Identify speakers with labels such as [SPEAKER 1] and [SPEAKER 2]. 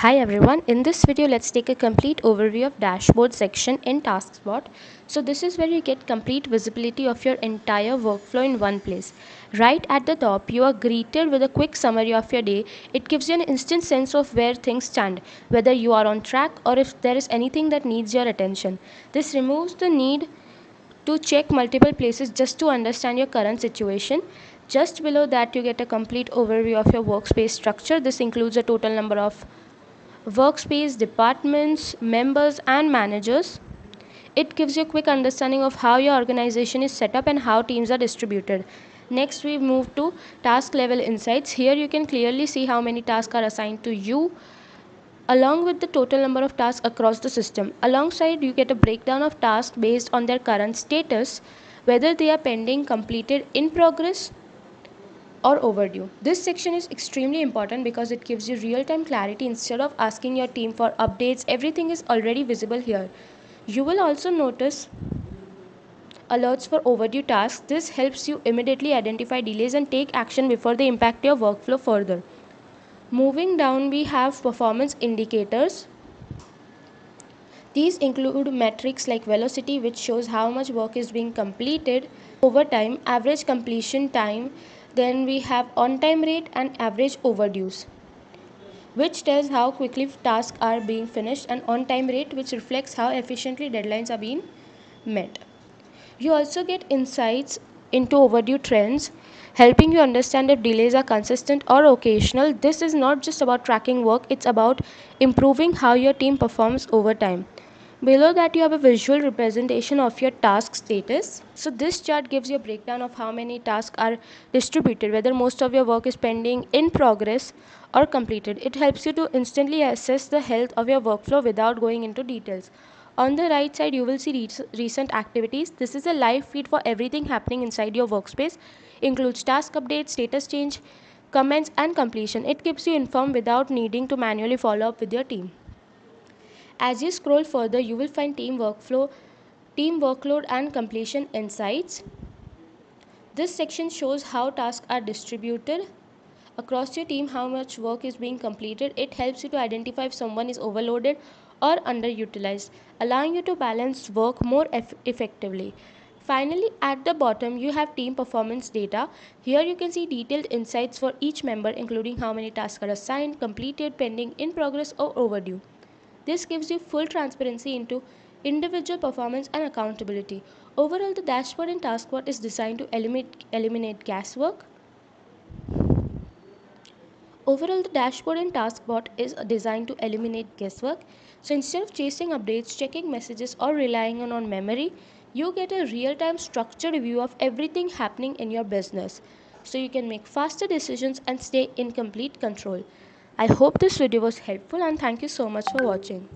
[SPEAKER 1] Hi everyone, in this video let's take a complete overview of dashboard section in Taskbot. So this is where you get complete visibility of your entire workflow in one place. Right at the top you are greeted with a quick summary of your day. It gives you an instant sense of where things stand, whether you are on track or if there is anything that needs your attention. This removes the need to check multiple places just to understand your current situation. Just below that you get a complete overview of your workspace structure. This includes a total number of workspace, departments, members, and managers. It gives you a quick understanding of how your organization is set up and how teams are distributed. Next, we move to task level insights. Here, you can clearly see how many tasks are assigned to you, along with the total number of tasks across the system. Alongside, you get a breakdown of tasks based on their current status, whether they are pending, completed, in progress, or overdue. This section is extremely important because it gives you real-time clarity. Instead of asking your team for updates, everything is already visible here. You will also notice alerts for overdue tasks. This helps you immediately identify delays and take action before they impact your workflow further. Moving down, we have performance indicators. These include metrics like velocity, which shows how much work is being completed over time, average completion time, then we have on-time rate and average overdues, which tells how quickly tasks are being finished, and on-time rate, which reflects how efficiently deadlines are being met. You also get insights into overdue trends, helping you understand if delays are consistent or occasional. This is not just about tracking work, it's about improving how your team performs over time. Below that, you have a visual representation of your task status. So this chart gives you a breakdown of how many tasks are distributed, whether most of your work is pending, in progress, or completed. It helps you to instantly assess the health of your workflow without going into details. On the right side, you will see recent activities. This is a live feed for everything happening inside your workspace. Includes task updates, status change, comments, and completion. It keeps you informed without needing to manually follow up with your team. As you scroll further, you will find team workflow, team workload, and completion insights. This section shows how tasks are distributed across your team, how much work is being completed. It helps you to identify if someone is overloaded or underutilized, allowing you to balance work more effectively. Finally, at the bottom, you have team performance data. Here you can see detailed insights for each member, including how many tasks are assigned, completed, pending, in progress, or overdue. This gives you full transparency into individual performance and accountability. Overall, the dashboard in Taskbot is designed to eliminate guesswork. Overall, the dashboard in Taskbot is designed to eliminate guesswork. So instead of chasing updates, checking messages, or relying on memory, you get a real-time structured view of everything happening in your business. So you can make faster decisions and stay in complete control. I hope this video was helpful, and thank you so much for watching.